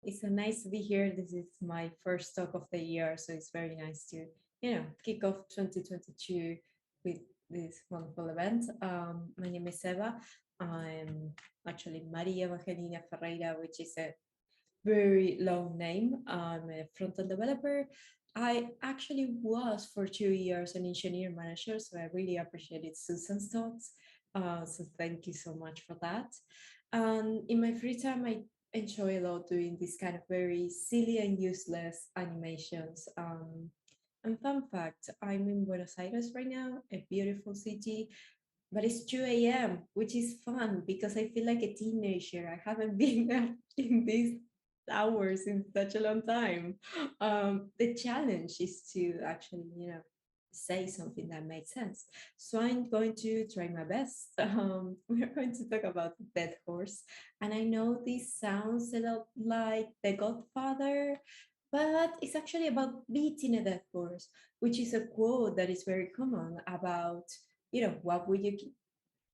It's so nice to be here. This is my first talk of the year, so it's very nice to, kick off 2022 with this wonderful event. My name is Eva. I'm actually Maria Evangelina Ferreira, which is a very long name. I'm a front-end developer. I actually was for 2 years an engineer manager, so I really appreciated Susan's thoughts. So thank you so much for that. And in my free time, I enjoy a lot doing this kind of very silly and useless animations. And fun fact, I'm in Buenos Aires right now, a beautiful city, but it's 2 a.m., which is fun because I feel like a teenager. I haven't been up in these hours in such a long time. The challenge is to actually, say something that makes sense. So I'm going to try my best. We're going to talk about the dead horse. And I know this sounds a lot like The Godfather, but it's actually about beating a dead horse, which is a quote that is very common about what would you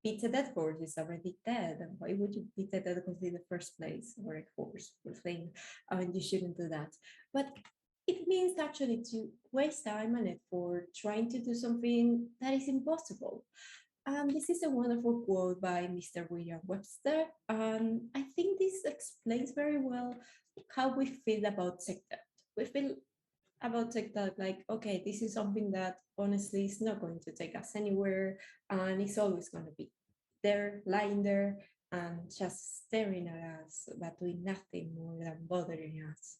beat a dead horse? It's already dead. And why would you beat a dead horse in the first place? Or a horse or thing? I mean, you shouldn't do that. But it means actually to waste time and effort trying to do something that is impossible. And this is a wonderful quote by Mr. William Webster. And I think this explains very well how we feel about tech debt. We feel about TikTok, like, okay, this is something that honestly is not going to take us anywhere, and it's always going to be there, lying there, and just staring at us, but doing nothing more than bothering us.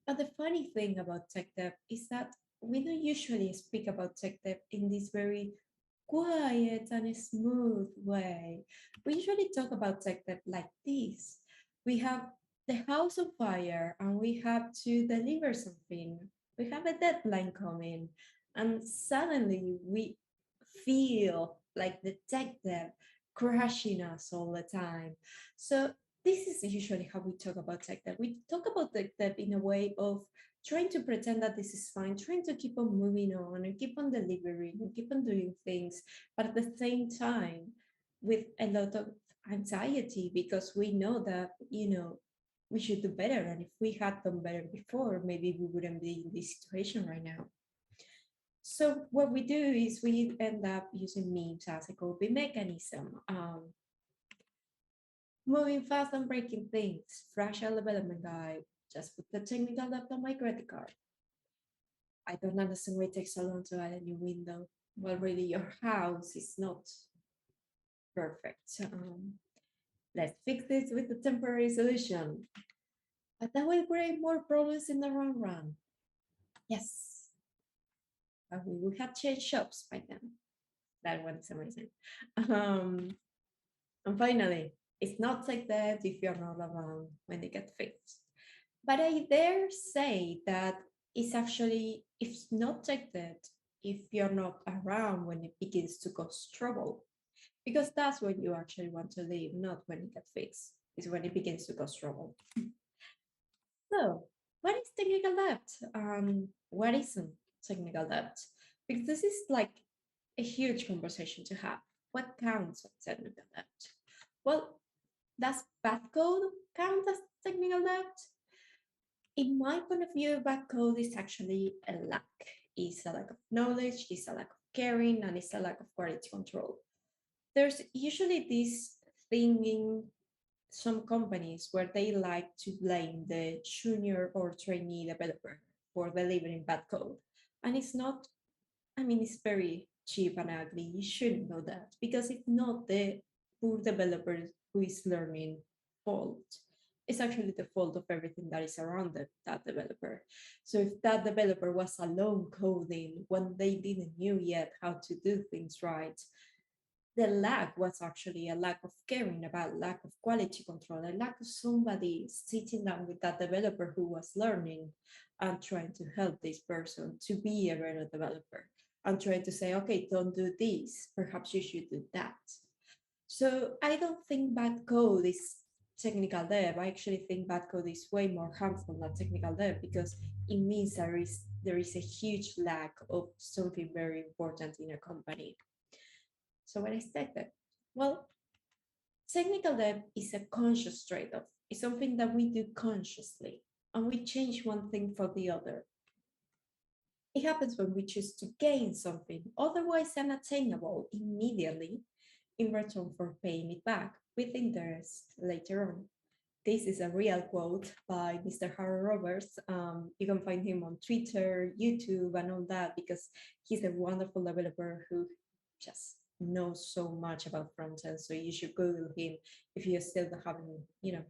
But the funny thing about tech debt is that we don't usually speak about tech debt in this very quiet and smooth way. We usually talk about tech debt like this. We have the house on fire and we have to deliver something. We have a deadline coming, and suddenly we feel like the tech debt crushing us all the time. So this is usually how we talk about tech debt. We talk about tech debt in a way of trying to pretend that this is fine, trying to keep on moving on and keep on delivering and keep on doing things, but at the same time with a lot of anxiety because we know that, we should do better. And if we had done better before, maybe we wouldn't be in this situation right now. So what we do is we end up using memes as a coping mechanism. Moving fast and breaking things, fragile development guide, just put the technical debt on my credit card. I don't understand why it takes so long to add a new window. Well, really, your house is not perfect. Let's fix this with a temporary solution. But that will create more problems in the long run. Yes, but we would have changed shops by then. That one is amazing. Um, and finally, it's not like that if you're not around when they get fixed. But I dare say that it's actually, it's not like that if you're not around when it begins to cause trouble. Because that's when you actually want to leave, not when it gets fixed. It's when it begins to cause trouble. So, what is technical debt? What isn't technical debt? Because this is like a huge conversation to have. What counts as technical debt? Well, does bad code count as technical debt? In my point of view, bad code is actually a lack. It's a lack of knowledge, it's a lack of caring, and it's a lack of quality control. There's usually this thing in some companies where they like to blame the junior or trainee developer for delivering bad code. And it's not, I mean, it's very cheap and ugly. You shouldn't know that because it's not the poor developer who is learning fault. It's actually the fault of everything that is around that developer. So if that developer was alone coding when they didn't knew yet how to do things right, the lack was actually a lack of caring about lack of quality control, a lack of somebody sitting down with that developer who was learning and trying to help this person to be a better developer and trying to say, okay, don't do this, perhaps you should do that. So I don't think bad code is technical debt. I actually think bad code is way more harmful than technical debt because it means there is a huge lack of something very important in a company. So what is tech debt? Well, Technical debt is a conscious trade-off. It's something that we do consciously, and we change one thing for the other. It happens when we choose to gain something otherwise unattainable immediately in return for paying it back with interest later on. This is a real quote by Mr. Harold Roberts. You can find him on Twitter, YouTube, and all that because he's a wonderful developer who just knows so much about front end. So you should Google him if you still haven't,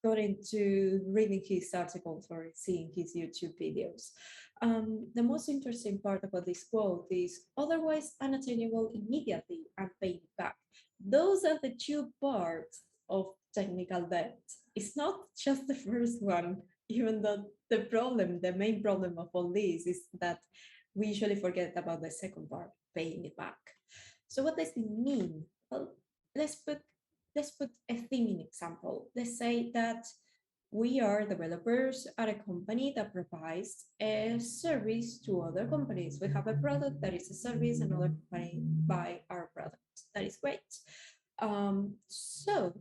got into reading his articles or seeing his YouTube videos. The most interesting part about this quote is otherwise unattainable immediately and paid back. Those are the two parts of technical debt. It's not just the first one, even though the main problem of all this is that we usually forget about the second part, paying it back. So what does it mean? Well, let's put let's put a theming example. Let's say that we are developers at a company that provides a service to other companies. We have a product that is a service, another company buy our product. That is great. So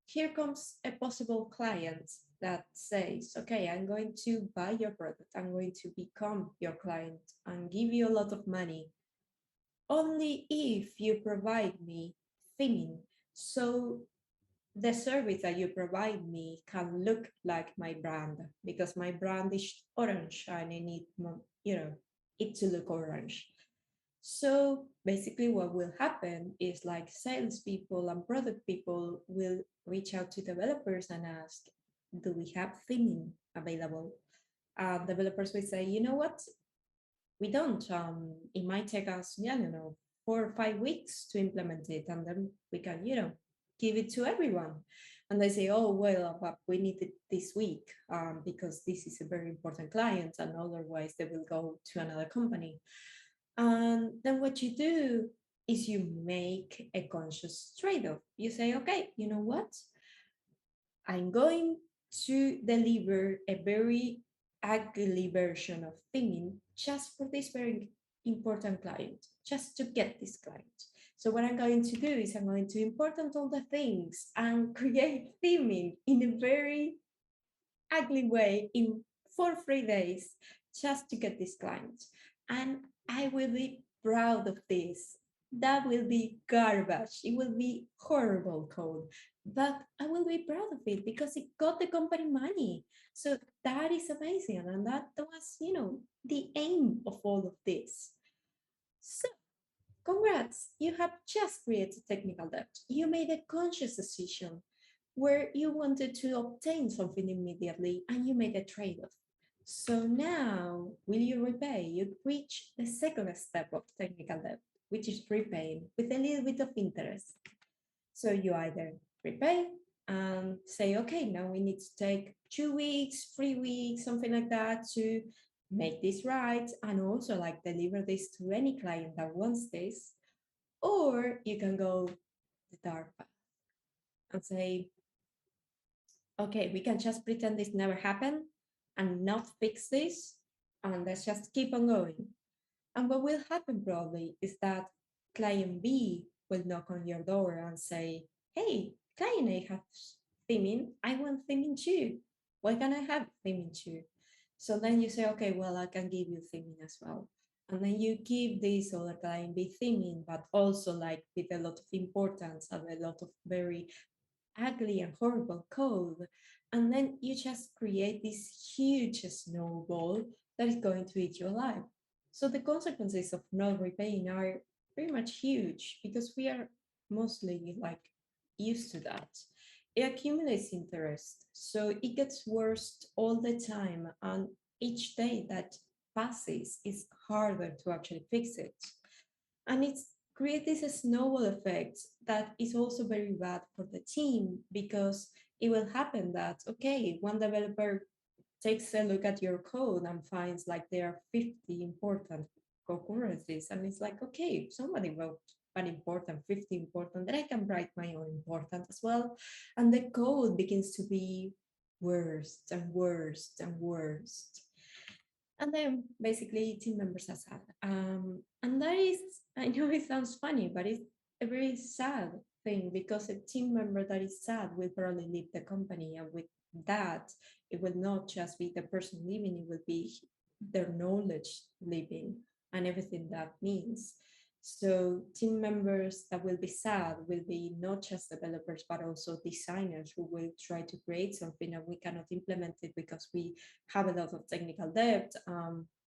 here comes a possible client that says, okay, I'm going to buy your product. I'm going to become your client and give you a lot of money only if you provide me theming. So the service that you provide me can look like my brand because my brand is orange and I need, it to look orange. So basically what will happen is like salespeople and product people will reach out to developers and ask, do we have theming available? Developers will say, you know what? We don't. It might take us, I don't know, 4 or 5 weeks to implement it, and then we can, give it to everyone. And they say, oh, well, but we need it this week because this is a very important client, and otherwise they will go to another company. And then what you do is you make a conscious trade-off. You say, okay, you know what? I'm going to deliver a very ugly version of theming just for this very important client, just to get this client. So what I'm going to do is I'm going to important all the things and create theming in a very ugly way in 4 3 days just to get this client. And I will be proud of this. That will be garbage. It will be horrible code, but I will be proud of it because it got the company money. So that is amazing. And that was, the aim of all of this. So congrats, you have just created technical debt. You made a conscious decision where you wanted to obtain something immediately and you made a trade-off. So now, will you repay? You reach the second step of technical debt, which is repaying with a little bit of interest. So you either repay and say, okay, now we need to take 2 weeks, 3 weeks, something like that to make this right and also like deliver this to any client that wants this. Or you can go the dark path and say, okay, we can just pretend this never happened and not fix this, and let's just keep on going. And what will happen probably is that client B will knock on your door and say, hey, client A has theming, I want theming too. Why can't I have theming too? So then you say, okay, well, I can give you theming as well. And then you give this other client B theming, but also like with a lot of importance and a lot of very ugly and horrible code. And then you just create this huge snowball that is going to eat you alive. So the consequences of not repaying are pretty much huge because we are mostly like used to that. It accumulates interest. So it gets worse all the time. And each day that passes is harder to actually fix it. And it's create this snowball effect that is also very bad for the team because it will happen that, okay, one developer takes a look at your code and finds like there are 50 important concurrencies. And it's like, okay, somebody wrote an important, 50 important, that I can write my own important as well. And the code begins to be worse and worse and worse. And then basically team members are sad. And that is, I know it sounds funny, but it's very sad thing, because a team member that is sad will probably leave the company, and with that, it will not just be the person leaving, it will be their knowledge leaving and everything that means. So team members that will be sad will be not just developers, but also designers who will try to create something and we cannot implement it because we have a lot of technical debt,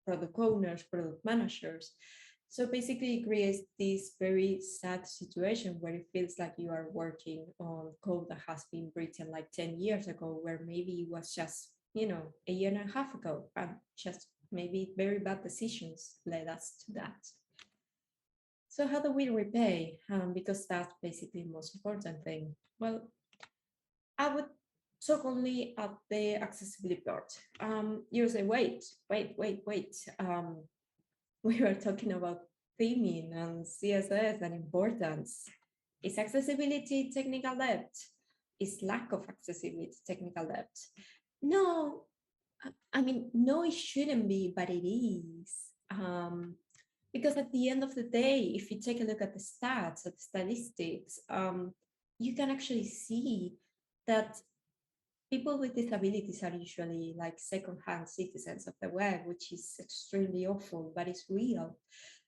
product owners, product managers. So basically it creates this very sad situation where it feels like you are working on code that has been written like 10 years ago, where maybe it was just, a year and a half ago, and just maybe very bad decisions led us to that. So how do we repay? Because that's basically the most important thing. Well, I would talk only at the accessibility part. You say, wait. We were talking about theming and CSS and importance. Is accessibility technical debt? Is lack of accessibility technical debt? No, I mean, no, it shouldn't be, but it is. Because at the end of the day, if you take a look at the stats, at the statistics, you can actually see that people with disabilities are usually like second-hand citizens of the web, which is extremely awful, but it's real.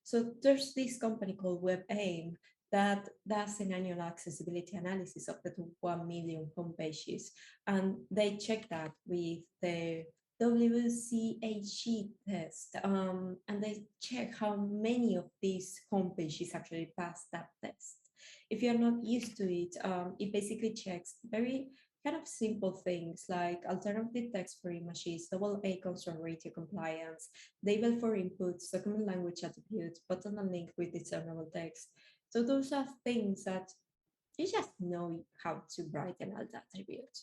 So there's this company called repaying that does an annual accessibility analysis of the 1 million homepages. And they check that with the WCAG test. And they check how many of these homepages actually pass that test. If you're not used to it, it basically checks very kind of simple things like alternative text for images, double A constant ratio compliance, label for inputs, document language attributes, button and link with discernible text. So those are things that you just know how to write an alt attribute.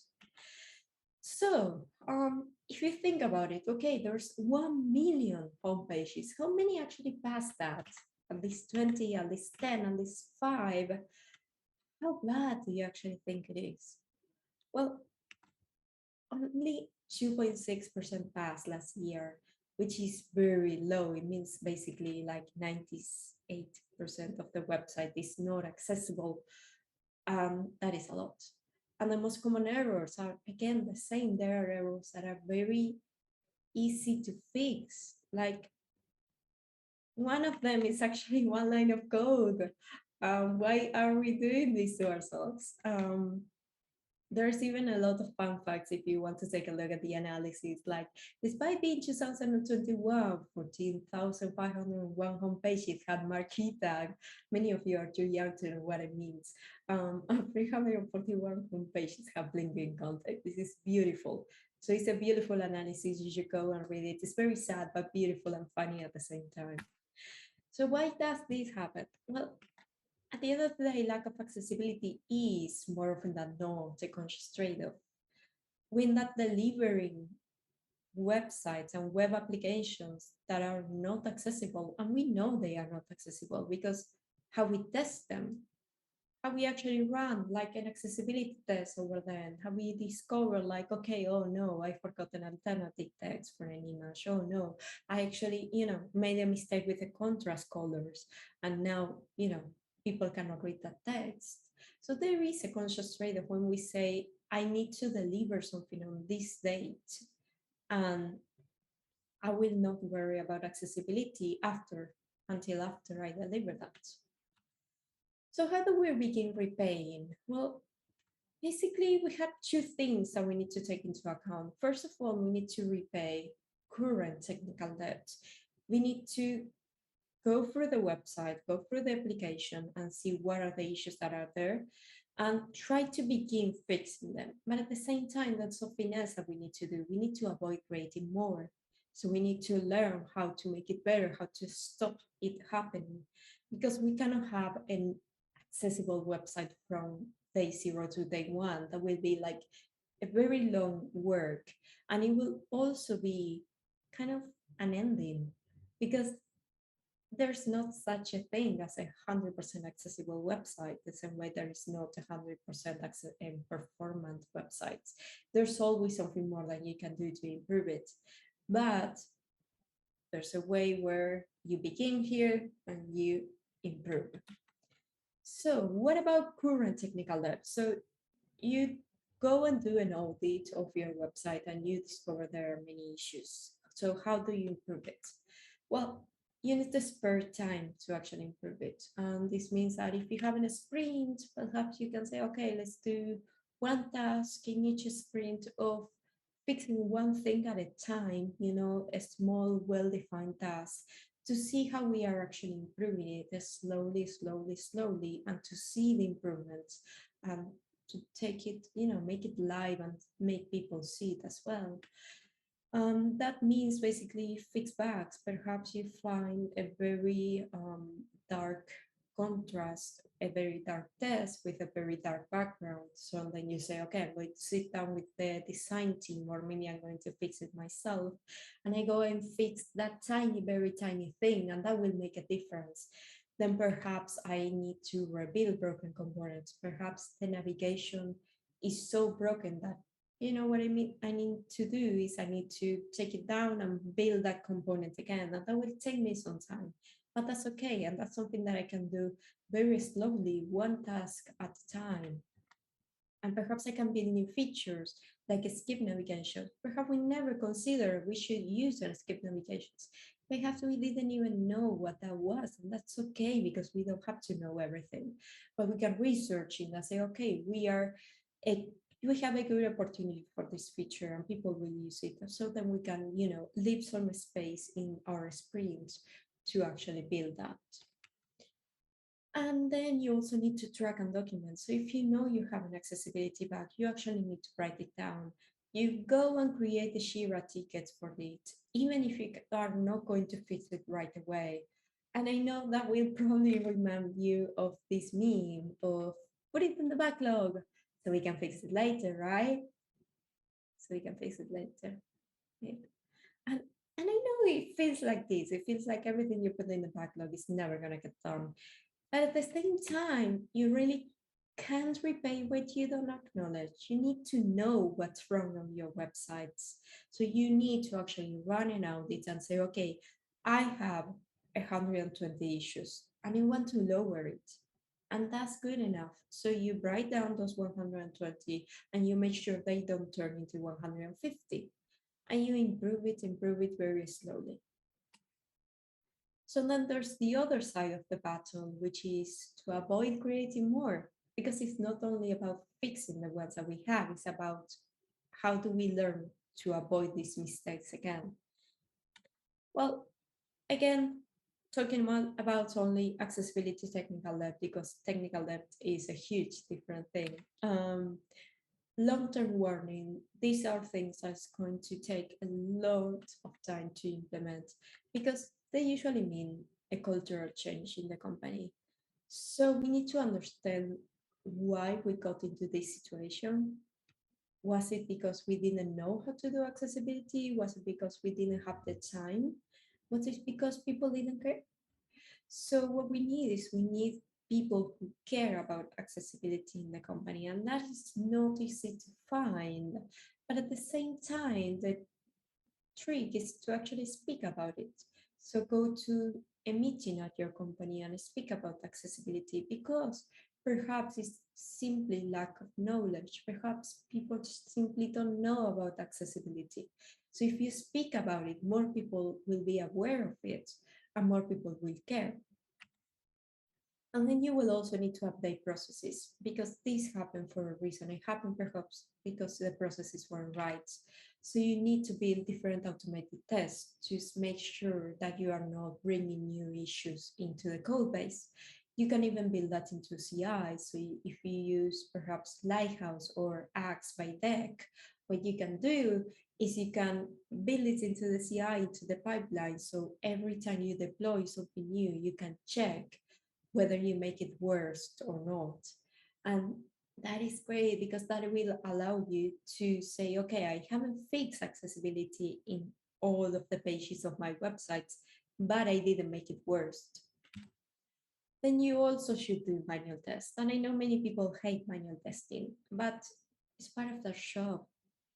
So if you think about it, okay, there's 1 million home pages. How many actually pass that? At least 20, at least 10, at least 5. How bad do you actually think it is? Well, only 2.6% passed last year, which is very low. It means basically like 98% of the website is not accessible. That is a lot. And the most common errors are, again, the same. There are errors that are very easy to fix. Like one of them is actually one line of code. Why are we doing this to ourselves? There's even a lot of fun facts if you want to take a look at the analysis. Like, despite being 2021, 14,501 homepages had marquee tag. Many of you are too young to know what it means. 341 homepages have blinking content. This is beautiful. So it's a beautiful analysis. You should go and read it. It's very sad, but beautiful and funny at the same time. So why does this happen? Well, at the end of the day, lack of accessibility is more often than not a conscious trade-off. We're not delivering websites and web applications that are not accessible, and we know they are not accessible because how we test them, how we actually run like an accessibility test over there, how we discover like, okay, oh no, I forgot an alternative text for an image. Oh no, I actually, made a mistake with the contrast colors, and now, people cannot read that text. So there is a conscious trade-off when we say, I need to deliver something on this date, and I will not worry about accessibility until after I deliver that. So how do we begin repaying? Well, basically, we have two things that we need to take into account. First of all, we need to repay current technical debt. We need to go through the website, go through the application, and see what are the issues that are there, and try to begin fixing them. But at the same time, that's something else that we need to do. We need to avoid creating more. So we need to learn how to make it better, how to stop it happening, because we cannot have an accessible website from day 0 to day 1. That will be like a very long work, and it will also be kind of an ending, because there's not such a thing as a 100% accessible website, the same way there is not 100% performant websites. There's always something more that you can do to improve it, but there's a way where you begin here and you improve. So what about current technical debt? So you go and do an audit of your website and you discover there are many issues. So how do you improve it? Well, you need to spare time to actually improve it. And this means that if you have a sprint, perhaps you can say, okay, let's do one task in each sprint of fixing one thing at a time, a small, well-defined task to see how we are actually improving it slowly, slowly, slowly, and to see the improvements and to take it, make it live and make people see it as well. That means basically fix bugs. Perhaps you find a very dark contrast, a very dark test with a very dark background. So then you say, okay, I'm going to sit down with the design team, or maybe I'm going to fix it myself. And I go and fix that tiny, very tiny thing, and that will make a difference. Then perhaps I need to rebuild broken components. Perhaps the navigation is so broken that what I need to do is I need to take it down and build that component again. And that will take me some time, but that's okay. And that's something that I can do very slowly, one task at a time. And perhaps I can build new features like a skip navigation. Perhaps we never considered we should use our skip navigations. Perhaps we didn't even know what that was, and that's okay because we don't have to know everything. But we can research it and say, okay, we have a good opportunity for this feature and people will use it. So then we can, leave some space in our sprints to actually build that. And then you also need to track and document. So if you know you have an accessibility bug, you actually need to write it down. You go and create the Jira tickets for it, even if you are not going to fix it right away. And I know that will probably remind you of this meme of put it in the backlog so we can fix it later, right? So we can fix it later. Yeah. And and I know it feels like this. It feels like everything you put in the backlog is never gonna get done. But at the same time, you really can't repay what you don't acknowledge. You need to know what's wrong on your websites. So you need to actually run an audit and say, okay, I have 120 issues and I want to lower it. And that's good enough. So you write down those 120 and you make sure they don't turn into 150. And you improve it very slowly. So then there's the other side of the battle, which is to avoid creating more, because it's not only about fixing the ones that we have, it's about how do we learn to avoid these mistakes again. Well, again, talking about only accessibility technical debt, because technical debt is a huge different thing. Long-term warning, these are things that's going to take a lot of time to implement because they usually mean a cultural change in the company. So we need to understand why we got into this situation. Was it because we didn't know how to do accessibility? Was it because we didn't have the time? Was it because people didn't care? So what we need is we need people who care about accessibility in the company, and that is not easy to find. But at the same time, the trick is to actually speak about it. So go to a meeting at your company and speak about accessibility because perhaps it's simply lack of knowledge. Perhaps people simply don't know about accessibility. So if you speak about it, more people will be aware of it and more people will care. And then you will also need to update processes because these happen for a reason. It happened perhaps because the processes weren't right. So you need to build different automated tests to make sure that you are not bringing new issues into the code base. You can even build that into CI. So if you use perhaps Lighthouse or Axe by Deck, what you can do is you can build it into the CI, into the pipeline. So every time you deploy something new, you can check whether you make it worse or not. And that is great because that will allow you to say, okay, I haven't fixed accessibility in all of the pages of my websites, but I didn't make it worse. Then you also should do manual tests. And I know many people hate manual testing, but it's part of their job.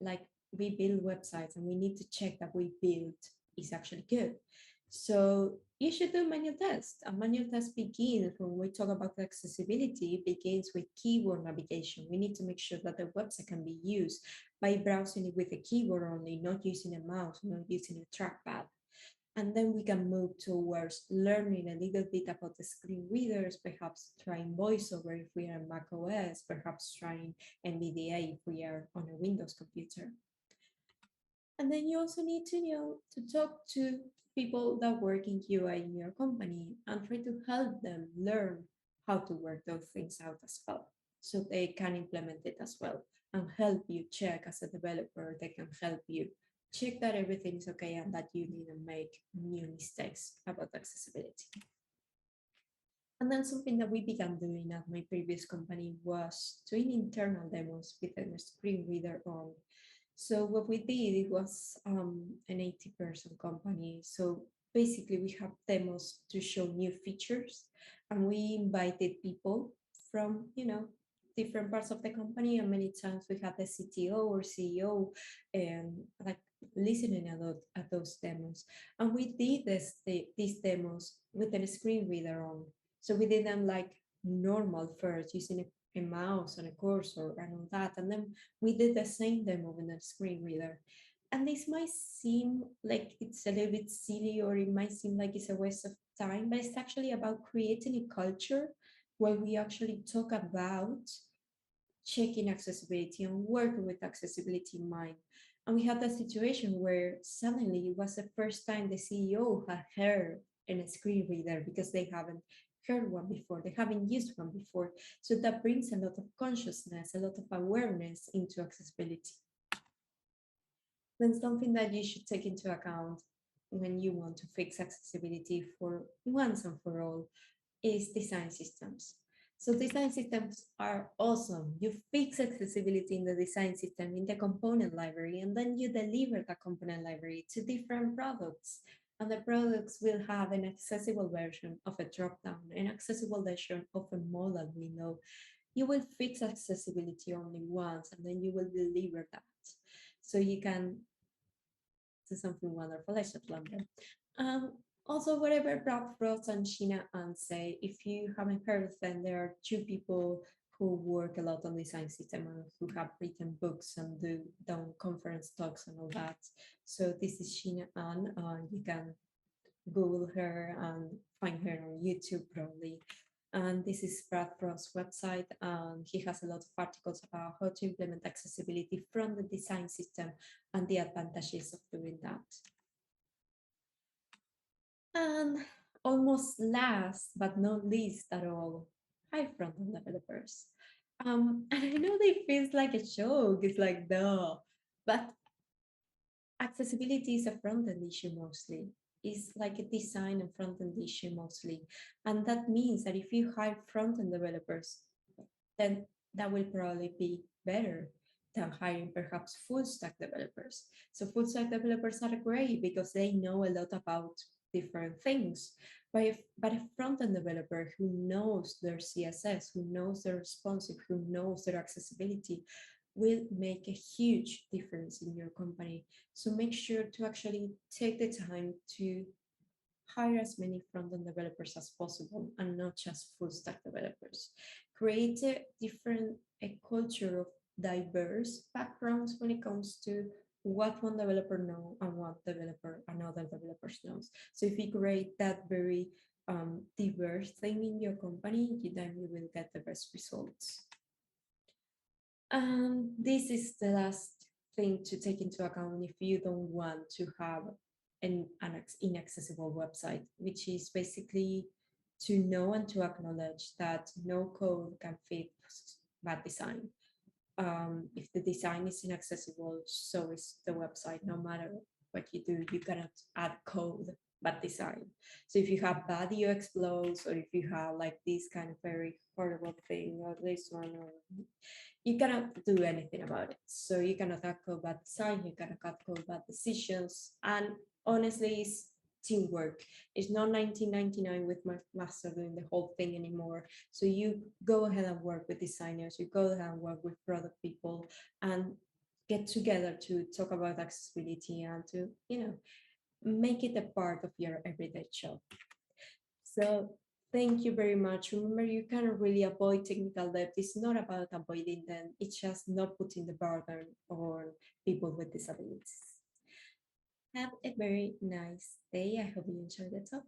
Like we build websites and we need to check that we build is actually good. So you should do manual tests. A manual test begins when we talk about accessibility, it begins with keyboard navigation. We need to make sure that the website can be used by browsing it with a keyboard only, not using a mouse, not using a trackpad. And then we can move towards learning a little bit about the screen readers, perhaps trying VoiceOver if we are on Mac OS, perhaps trying NVDA if we are on a Windows computer. And then you also need to know to talk to people that work in QA in your company and try to help them learn how to work those things out as well, so they can implement it as well and help you check as a developer. They can help you check that everything is okay and that you didn't make new mistakes about accessibility. And then something that we began doing at my previous company was doing internal demos with a screen reader on. So what we did, it was an 80-person company. So basically we have demos to show new features, and we invited people from, different parts of the company. And many times we had the CTO or CEO and like listening at those demos. And we did these demos with a screen reader on. So we did them like normal first, using a mouse and a cursor and all that. And then we did the same demo with a screen reader. And this might seem like it's a little bit silly, or it might seem like it's a waste of time, but it's actually about creating a culture where we actually talk about checking accessibility and working with accessibility in mind. And we had that situation where suddenly it was the first time the CEO had heard in a screen reader, because they haven't heard one before, they haven't used one before. So that brings a lot of consciousness, a lot of awareness into accessibility. Then something that you should take into account when you want to fix accessibility for once and for all is design systems. So design systems are awesome. You fix accessibility in the design system, in the component library, and then you deliver that component library to different products. And the products will have an accessible version of a dropdown, an accessible version of a modal window. You will fix accessibility only once, and then you will deliver that. So you can do something wonderful. I should learn them. Also, whatever Brad Frost and Sheena and say, if you haven't heard of them, there are two people who work a lot on design system and who have written books and done conference talks and all that. So this is Sheena Ann. You can Google her and find her on YouTube probably. And this is Brad Frost's website, and he has a lot of articles about how to implement accessibility from the design system and the advantages of doing that. And almost last but not least at all, hi front-end developers. And I know they feels like a joke, it's like duh, but accessibility is a front-end issue mostly. It's like a design and front-end issue mostly. And that means that if you hire front-end developers, then that will probably be better than hiring perhaps full stack developers. So full stack developers are great because they know a lot about different things. But a front-end developer who knows their CSS, who knows their responsive, who knows their accessibility, will make a huge difference in your company. So make sure to actually take the time to hire as many front-end developers as possible and not just full stack developers. Create a culture of diverse backgrounds when it comes to what one developer knows and what developer another developers knows. So if you create that very diverse thing in your company, then you will get the best results. This is the last thing to take into account if you don't want to have an inaccessible website, which is basically to know and to acknowledge that no code can fix bad design. If the design is inaccessible, so is the website. No matter what you do, you cannot add code bad design. So if you have bad UX flows, or if you have like this kind of very horrible thing, or this one, or you cannot do anything about it. So you cannot tackle bad design, you cannot tackle bad decisions. And honestly, it's teamwork. It's not 1999 with my master doing the whole thing anymore. So you go ahead and work with designers, you go ahead and work with product people, and get together to talk about accessibility and to, make it a part of your everyday job. So thank you very much. Remember, you can really avoid technical debt. It's not about avoiding them. It's just not putting the burden on people with disabilities. Have a very nice day. I hope you enjoyed the talk.